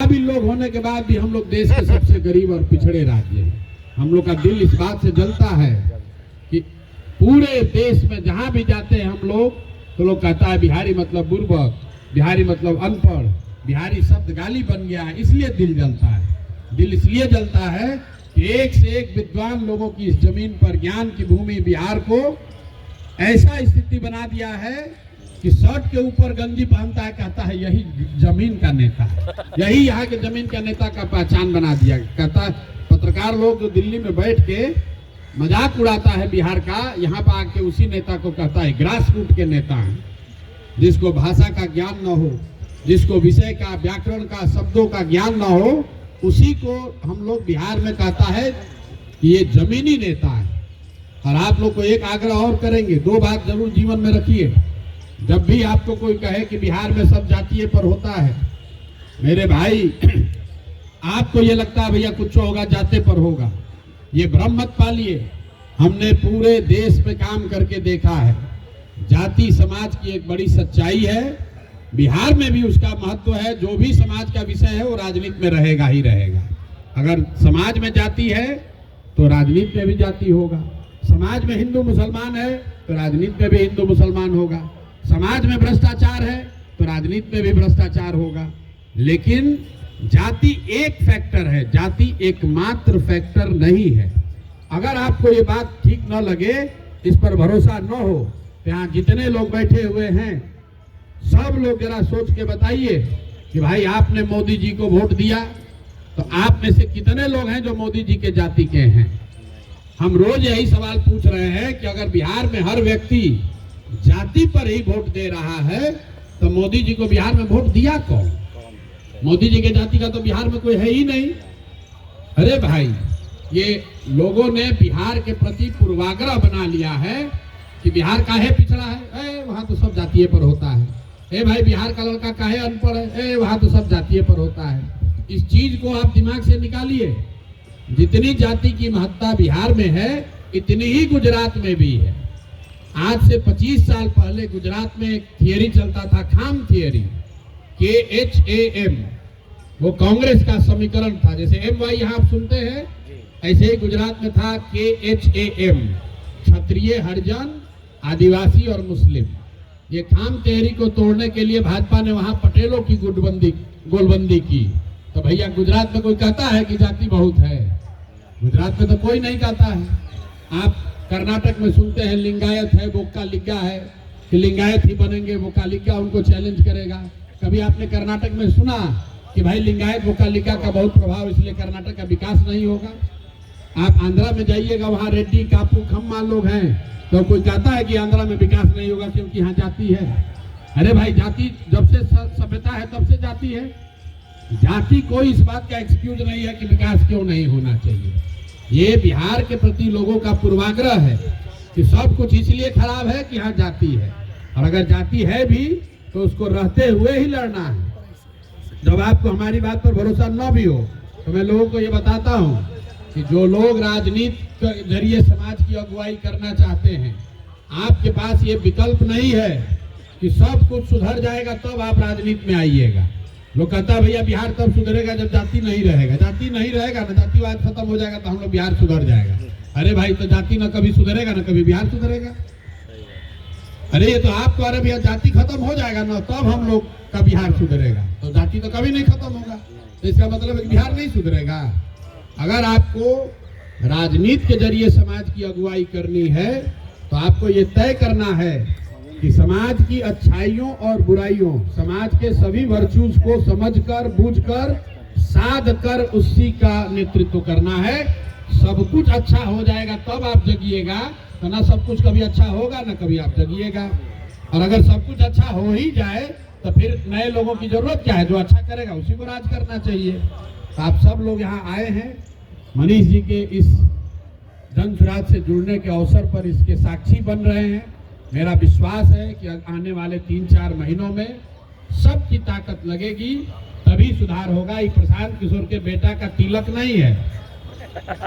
काबिल लोग होने के बाद भी हम लोग देश के सबसे गरीब और पिछड़े राज्य हैं। हम लोग का दिल इस बात से जलता है कि पूरे देश में जहां भी जाते हैं हम लोग, तो लोग कहता है बिहारी मतलब बुर्बक, बिहारी मतलब अनपढ़, बिहारी शब्द गाली बन गया है। इसलिए दिल जलता है। दिल इसलिए जलता है कि एक से एक विद्वान लोगों की इस जमीन पर, ज्ञान की भूमि बिहार को ऐसा स्थिति बना दिया है कि शर्ट के ऊपर गंजी पहनता है, कहता है यही जमीन का नेता, यही यहाँ के जमीन का नेता का पहचान बना दिया। कहता है पत्रकार लोग जो दिल्ली में बैठ के मजाक उड़ाता है बिहार का, यहाँ पर आके उसी नेता को कहता है ग्रास रूट के नेता है, जिसको भाषा का ज्ञान न हो, जिसको विषय का, व्याकरण का, शब्दों का ज्ञान न हो, उसी को हम लोग बिहार में कहता है कि ये जमीनी नेता है। और आप लोग को एक आग्रह और करेंगे, दो बात जरूर जीवन में रखिए। जब भी आपको कोई कहे कि बिहार में सब जातीय पर होता है, मेरे भाई आपको ये लगता है भैया कुछ होगा जाते पर होगा, ये भ्रम मत पालिए। हमने पूरे देश में काम करके देखा है, जाति समाज की एक बड़ी सच्चाई है। बिहार में भी उसका महत्व है। जो भी समाज का विषय है वो राजनीति में रहेगा ही रहेगा। अगर समाज में जाति है तो राजनीति में भी जाति होगा। समाज में हिंदू मुसलमान है तो राजनीति में भी हिंदू मुसलमान होगा। समाज में भ्रष्टाचार है तो राजनीति में भी भ्रष्टाचार होगा। लेकिन जाति एक फैक्टर है, जाति एकमात्र फैक्टर नहीं है। अगर आपको ये बात ठीक न लगे, इस पर भरोसा न हो, तो यहाँ जितने लोग बैठे हुए हैं सब लोग जरा सोच के बताइए कि भाई आपने मोदी जी को वोट दिया, तो आप में से कितने लोग हैं जो मोदी जी के जाति के हैं? हम रोज यही सवाल पूछ रहे हैं कि अगर बिहार में हर व्यक्ति जाति पर ही वोट दे रहा है तो मोदी जी को बिहार में वोट दिया कौन? मोदी जी के जाति का तो बिहार में कोई है ही नहीं। अरे भाई, ये लोगों ने बिहार के प्रति पूर्वाग्रह बना लिया है कि बिहार काहे पिछड़ा है, वहां तो सब जातीय पर होता है। भाई बिहार का लड़का काहे अनपढ़ है, वहां तो सब जातीय पर होता है। इस चीज को आप दिमाग से निकालिए। जितनी जाति की महत्ता बिहार में है, इतनी ही गुजरात में भी है। आज से 25 साल पहले गुजरात में एक थियरी चलता था, खाम थियरी, KHAM। वो कांग्रेस का समीकरण था। जैसे MY यहाँ आप सुनते हैं, ऐसे ही गुजरात में था KHAM, क्षत्रिय, हरिजन, आदिवासी और मुस्लिम। ये खाम थियरी को तोड़ने के लिए भाजपा ने वहां पटेलों की गोलबंदी की। तो भैया गुजरात में कोई कहता है कि जाति बहुत है? गुजरात में तो कोई नहीं कहता है। आप कर्नाटक में सुनते हैं लिंगायत है, वोक्कालिगा है, कि लिंगायत ही बनेंगे, वोक्कालिगा उनको चैलेंज करेगा। कभी आपने कर्नाटक में सुना कि भाई लिंगायत वोक्कालिगा का बहुत प्रभाव, इसलिए कर्नाटक का विकास नहीं होगा? आप आंध्रा में जाइएगा, वहाँ रेड्डी, कापू, खम्मा लोग हैं, तो कोई कहता है कि आंध्रा में विकास नहीं होगा क्योंकि यहाँ जाति है? अरे भाई, जाति जब से सभ्यता है तब से जाति है। जाति कोई इस बात का एक्सक्यूज नहीं है कि विकास क्यों नहीं होना चाहिए। ये बिहार के प्रति लोगों का पूर्वाग्रह है कि सब कुछ इसलिए खराब है कि यहाँ जाति है। और अगर जाति है भी तो उसको रहते हुए ही लड़ना है। जब आपको हमारी बात पर भरोसा न भी हो तो मैं लोगों को ये बताता हूँ कि जो लोग राजनीति के जरिए समाज की अगुवाई करना चाहते हैं, आपके पास ये विकल्प नहीं है कि सब कुछ सुधर जाएगा तब आप राजनीति में आइएगा। लोग कहता है भैया बिहार तब सुधरेगा जब जाति नहीं रहेगा। जाति नहीं रहेगा ना, जातिवाद खत्म हो जाएगा तो हम लोग बिहार सुधर जाएगा। अरे भाई, तो जाति न कभी सुधरेगा ना कभी बिहार सुधरेगा। अरे ये तो आप कह रहे भैया जाति खत्म हो जाएगा ना तब हम लोग का बिहार सुधरेगा, तो जाति तो कभी नहीं खत्म होगा। तो इसका मतलब है कि बिहार नहीं सुधरेगा। अगर आपको राजनीति के जरिए समाज की अगुवाई करनी है तो आपको ये तय करना है कि समाज की अच्छाइयों और बुराइयों, समाज के सभी वर्चूज को समझकर, बूझकर, साध कर उसी का नेतृत्व करना है। सब कुछ अच्छा हो जाएगा तब आप जगिएगा, तो ना सब कुछ कभी अच्छा होगा ना कभी आप जगिएगा। और अगर सब कुछ अच्छा हो ही जाए तो फिर नए लोगों की जरूरत क्या है? जो अच्छा करेगा उसी को राज करना चाहिए। तो आप सब लोग यहाँ आए हैं मनीष जी के इस जन स्वराज से जुड़ने के अवसर पर, इसके साक्षी बन रहे हैं। मेरा विश्वास है कि आने वाले 3-4 महीनों में सबकी ताकत लगेगी, तभी सुधार होगा। ये प्रशांत किशोर के बेटा का तिलक नहीं है,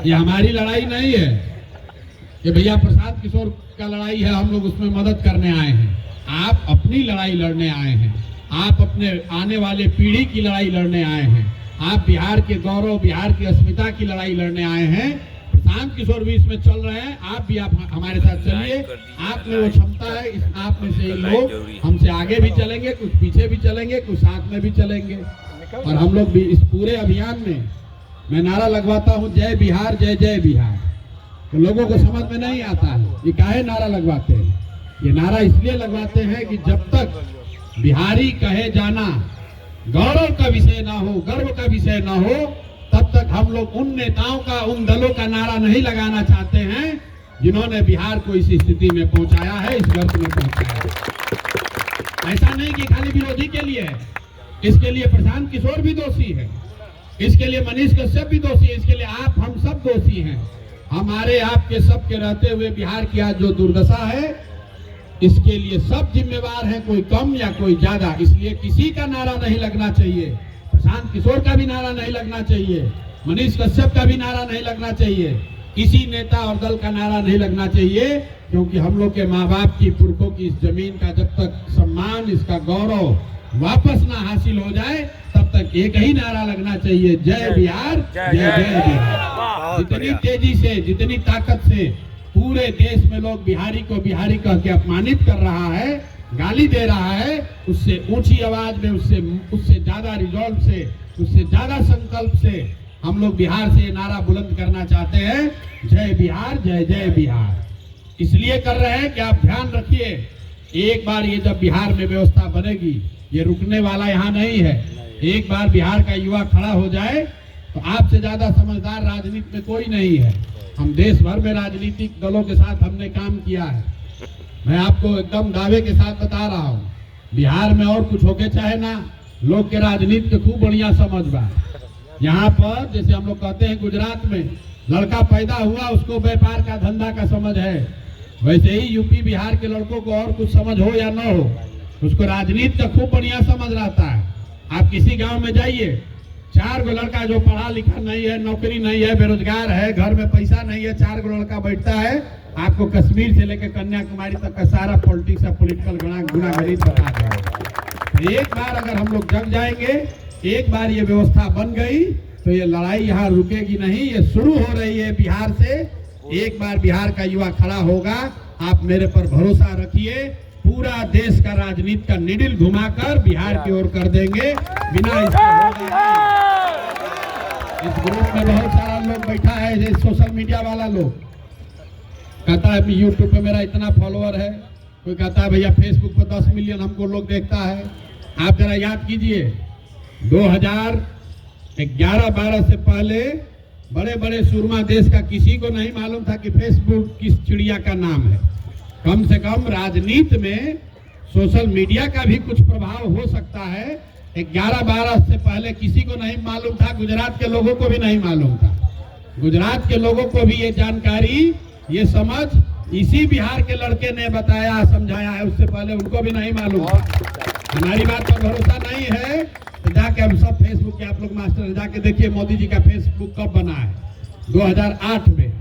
ये हमारी लड़ाई नहीं है, ये भैया प्रशांत किशोर का लड़ाई है। हम लोग उसमें मदद करने आए हैं। आप अपनी लड़ाई लड़ने आए हैं, आप अपने आने वाले पीढ़ी की लड़ाई लड़ने आए हैं, आप बिहार के गौरव, बिहार की अस्मिता की लड़ाई लड़ने आए हैं। प्रशांत किशोर भी इसमें चल रहे हैं, आप भी आप हमारे साथ चलिए। आप में वो क्षमता है, इस आप में से लोग हमसे आगे भी चलेंगे, कुछ पीछे भी चलेंगे, कुछ साथ में भी चलेंगे। और हम लोग भी इस पूरे अभियान में मैं नारा लगवाता हूँ, जय बिहार, जय जय बिहार। तो लोगों को समझ में नहीं आता है ये काहे नारा लगवाते हैं। ये नारा इसलिए लगवाते हैं कि जब तक बिहारी कहे जाना गौरव का विषय ना हो, गर्व का विषय ना हो, तब तक हम लोग उन नेताओं का, उन दलों का नारा नहीं लगाना चाहते हैं जिन्होंने बिहार को इस स्थिति में पहुंचाया है, इस गर्त में पहुंचाया है। ऐसा नहीं कि खाली विरोधी के लिए है, इसके लिए प्रशांत किशोर भी दोषी है, इसके लिए मनीष कश्यप भी दोषी है, इसके लिए आप, हम सब दोषी हैं। हमारे आपके सबके रहते हुए बिहार की आज जो दुर्दशा है, इसके लिए सब जिम्मेवार हैं, कोई कम या कोई ज्यादा। इसलिए किसी का नारा नहीं लगना चाहिए, प्रशांत किशोर का भी नारा नहीं लगना चाहिए, मनीष कश्यप का भी नारा नहीं लगना चाहिए, किसी नेता और दल का नारा नहीं लगना चाहिए। क्योंकि हम लोग के माँ बाप की, पुरखों की इस जमीन का जब तक सम्मान, इसका गौरव वापस ना हासिल हो जाए, तब तक एक ही नारा लगना चाहिए, जय बिहार, जय जय बिहार। जितनी तेजी से, जितनी ताकत से पूरे देश में लोग बिहारी को बिहारी कह के अपमानित कर रहा है, गाली दे रहा है, उससे ऊंची आवाज में, उससे ज्यादा रिजॉल्व से, उससे ज्यादा संकल्प से हम लोग बिहार से नारा बुलंद करना चाहते हैं, जय बिहार, जय जय बिहार। इसलिए कर रहे हैं कि आप ध्यान रखिए, एक बार ये जब बिहार में व्यवस्था बनेगी, ये रुकने वाला यहाँ नहीं है। एक बार बिहार का युवा खड़ा हो जाए तो आपसे ज्यादा समझदार राजनीति में कोई नहीं है। हम देश भर में राजनीतिक दलों के साथ हमने काम किया है। मैं आपको एकदम दावे के साथ बता रहा हूँ, बिहार में और कुछ होके चाहे ना, लोग के राजनीति के खूब बढ़िया समझ बा। यहाँ पर जैसे हम लोग कहते हैं, गुजरात में लड़का पैदा हुआ, उसको व्यापार का, धंधा का समझ है, वैसे ही यूपी बिहार के लड़कों को और कुछ समझ हो या न हो, उसको राजनीति का खूब बढ़िया समझ रहता है। आप किसी गांव में जाइए, 4 गो लड़का जो पढ़ा लिखा नहीं है, नौकरी नहीं है, बेरोजगार है, घर में पैसा नहीं है, 4 गो लड़का बैठता है, आपको कश्मीर से लेकर कन्याकुमारी तक का सारा पॉलिटिक्स और पॉलिटिकल गुनागरीब बता देंगे। एक बार अगर हम लोग जग जाएंगे, एक बार ये व्यवस्था बन गई, तो ये लड़ाई यहाँ रुकेगी नहीं, ये शुरू हो रही है बिहार से। एक बार बिहार का युवा खड़ा होगा, आप मेरे पर भरोसा रखिए, पूरा देश का राजनीति का निडिल घुमाकर बिहार की ओर कर देंगे, बिना इसके होगा। इस ग्रुप में बहुत सारा लोग बैठा है, सोशल मीडिया वाला लोग कहता है यूट्यूब पे मेरा इतना फॉलोअर है, कोई कहता है भैया फेसबुक पे 10 मिलियन हमको लोग देखता है। आप जरा याद कीजिए, 2011-12 से पहले बड़े बड़े सूरमा देश का किसी को नहीं मालूम था कि फेसबुक किस चिड़िया का नाम है। कम से कम राजनीति में सोशल मीडिया का भी कुछ प्रभाव हो सकता है। 11-12 से पहले किसी को नहीं मालूम था, गुजरात के लोगों को भी नहीं मालूम था। गुजरात के लोगों को भी ये जानकारी, ये समझ इसी बिहार के लड़के ने बताया, समझाया है, उससे पहले उनको भी नहीं मालूम था। हमारी बात पर भरोसा नहीं है तो जाके हम सब फेसबुक के, आप लोग मास्टर जाके देखिए, मोदी जी का फेसबुक कब बना है, 2008 में।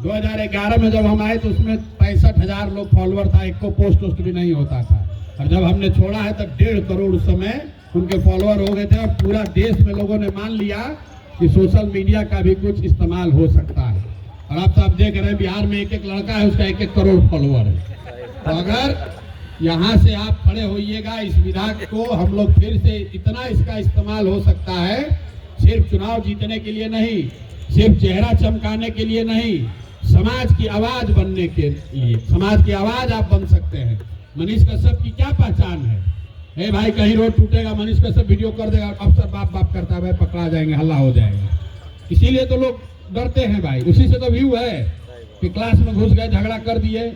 2011 में जब हम आए तो उसमें 65,000 लोग फॉलोअर था, एक को पोस्ट भी नहीं होता था। और जब हमने छोड़ा है तब 1.5 करोड़ उस समय उनके फॉलोअर हो गए थे। और पूरा देश में लोगों ने मान लिया कि सोशल मीडिया का भी कुछ इस्तेमाल हो सकता है। और आप सब देख रहे हैं बिहार में एक लड़का है, उसका 1 करोड़ फॉलोअर है। तो अगर यहाँ से आप खड़े होइएगा, इस विधायक को हम लोग फिर से, इतना इसका इस्तेमाल हो सकता है, सिर्फ चुनाव जीतने के लिए नहीं, सिर्फ चेहरा चमकाने के लिए नहीं, समाज की आवाज बनने के लिए। समाज की आवाज आप बन सकते हैं। मनीष कश्यप की क्या पहचान है? हे भाई, कहीं रोड टूटेगा, मनीष कश्यप वीडियो कर देगा, अफसर बाप बाप करता है, भाई पकड़ा जाएंगे, हल्ला हो जाएगा। इसीलिए तो लोग डरते हैं भाई, उसी से तो व्यू है कि क्लास में घुस गए, झगड़ा कर दिए,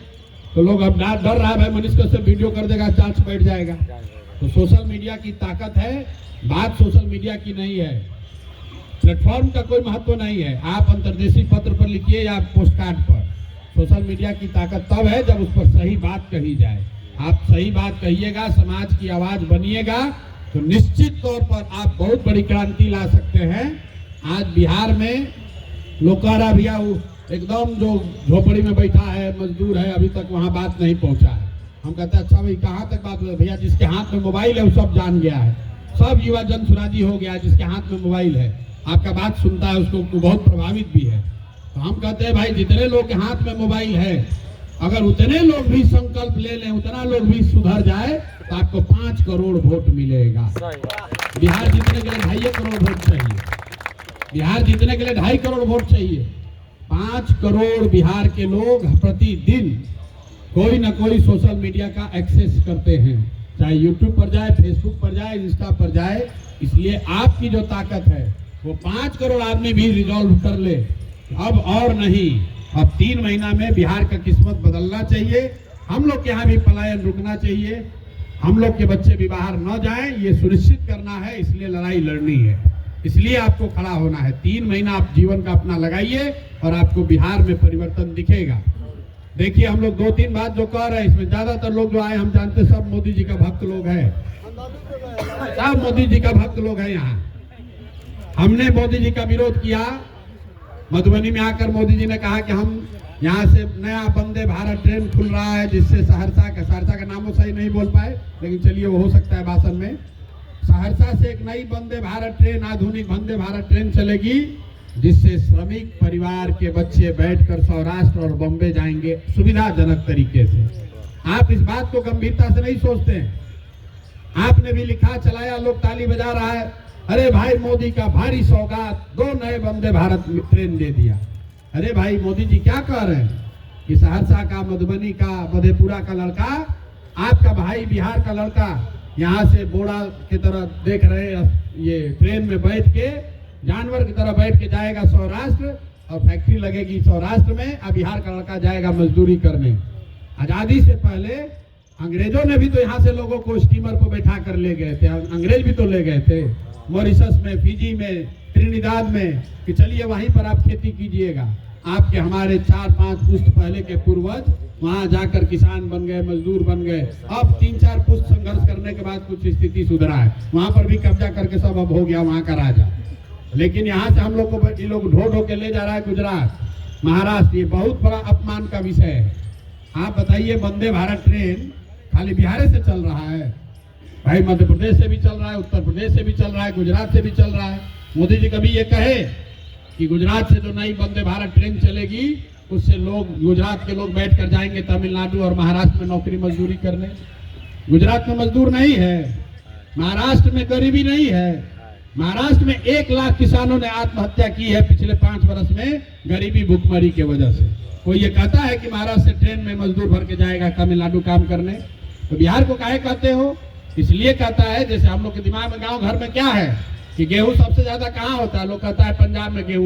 तो लोग अब डर रहा है भाई मनीष कश्यप वीडियो कर देगा, चांस बैठ जाएगा। तो सोशल मीडिया की ताकत है, बात सोशल मीडिया की नहीं है, प्लेटफॉर्म का कोई महत्व नहीं है। आप अंतर्देशीय पत्र पर लिखिए या पोस्टकार्ड पर, सोशल मीडिया की ताकत तब है जब उस पर सही बात कही जाए। आप सही बात कहिएगा, समाज की आवाज बनिएगा, तो निश्चित तौर पर आप बहुत बड़ी क्रांति ला सकते हैं। आज बिहार में लोग कह रहा भैया एकदम जो झोपड़ी में बैठा है, मजदूर है, अभी तक वहाँ बात नहीं पहुँचा है। हम कहते हैं अच्छा भाई कहाँ तक बात हुई? भैया जिसके हाथ में मोबाइल है वो सब जान गया है। सब युवा जन सुराजी हो गया जिसके हाथ में मोबाइल है, आपका बात सुनता है, उसको बहुत प्रभावित भी है। तो हम कहते हैं भाई जितने लोग के हाथ में मोबाइल है, अगर उतने लोग भी संकल्प ले लें, उतना लोग भी सुधर जाए तो आपको 5 करोड़ वोट मिलेगा। बिहार जीतने के लिए 2.5 करोड़ वोट चाहिए। बिहार जीतने के लिए 2.5 करोड़ वोट चाहिए। 5 करोड़ बिहार के लोग प्रतिदिन कोई ना कोई सोशल मीडिया का एक्सेस करते हैं, चाहे यूट्यूब पर जाए, फेसबुक पर जाए, इंस्टा पर जाए। इसलिए आपकी जो ताकत है वो 5 करोड़ आदमी भी रिजॉल्व कर ले, अब और नहीं, अब 3 महीना में बिहार का किस्मत बदलना चाहिए। हम लोग के यहाँ भी पलायन रुकना चाहिए, हम लोग के बच्चे भी बाहर न जाएं, ये सुनिश्चित करना है। इसलिए लड़ाई लड़नी है, इसलिए आपको खड़ा होना है। 3 महीना आप जीवन का अपना लगाइए और आपको बिहार में परिवर्तन दिखेगा। देखिए हम लोग 2-3 बात जो कह रहे हैं, इसमें ज्यादातर लोग जो आए हम जानते सब मोदी जी का भक्त लोग हैं, सब मोदी जी का भक्त लोग हैं। यहाँ हमने मोदी जी का विरोध किया। मधुबनी में आकर मोदी जी ने कहा कि हम यहाँ से नया वंदे भारत ट्रेन खुल रहा है, जिससे सहरसा का नामों सही नहीं बोल पाए, लेकिन चलिए वो हो सकता है भाषण में। सहरसा से एक नई वंदे भारत ट्रेन, आधुनिक वंदे भारत ट्रेन चलेगी, जिससे श्रमिक परिवार के बच्चे बैठकर सौराष्ट्र और बॉम्बे जाएंगे सुविधाजनक तरीके से। आप इस बात को गंभीरता से नहीं सोचते हैं। आपने भी लिखा, चलाया, लोग ताली बजा रहा है, अरे भाई मोदी का भारी सौगात, 2 नए वंदे भारत ट्रेन दे दिया। अरे भाई मोदी जी क्या कह रहे हैं कि सहरसा का, मधुबनी का, मधेपुरा का लड़का, आपका भाई बिहार का लड़का यहाँ से बोड़ा की तरह देख रहे हैं, ये ट्रेन में बैठ के जानवर की तरह बैठ के जाएगा सौराष्ट्र, और फैक्ट्री लगेगी सौराष्ट्र में, और बिहार का लड़का जाएगा मजदूरी करने। आजादी से पहले अंग्रेजों ने भी तो यहाँ से लोगों को स्टीमर को बैठा कर ले गए थे, अंग्रेज भी तो ले गए थे मॉरिशस में, फिजी में, त्रिनिदाद में, कि चलिए वहीं पर आप खेती कीजिएगा। आपके हमारे 4-5 पुश्त पहले के पूर्वज वहां जाकर किसान बन गए, मजदूर बन गए। अब 3-4 पुश्त संघर्ष करने के बाद कुछ स्थिति सुधरा है, वहां पर भी कब्जा करके सब अब हो गया वहां का राजा। लेकिन यहाँ से हम लोग को ये लोग ढो के ले जा रहा है गुजरात, महाराष्ट्र। ये बहुत बड़ा अपमान का विषय है। आप बताइए, वंदे भारत ट्रेन खाली बिहार से चल रहा है भाई, मध्य प्रदेश से भी चल रहा है, उत्तर प्रदेश से भी चल रहा है, गुजरात से भी चल रहा है। मोदी जी कभी ये कहे कि गुजरात से जो नई वंदे भारत ट्रेन चलेगी उससे लोग, गुजरात के लोग बैठकर जाएंगे तमिलनाडु और महाराष्ट्र में नौकरी मजदूरी करने? गुजरात में मजदूर नहीं है, महाराष्ट्र में गरीबी नहीं है। महाराष्ट्र में 1 लाख किसानों ने आत्महत्या की है पिछले 5 वर्ष में, गरीबी भुखमरी की वजह से। कोई ये कहता है कि महाराष्ट्र से ट्रेन में मजदूर भर के जाएगा तमिलनाडु काम करने? तो बिहार को काहे कहते हो? इसलिए कहता है, जैसे हम लोग के दिमाग में गांव घर में क्या है कि गेहूं सबसे ज्यादा कहाँ होता है, लोग कहता है पंजाब में गेहूं।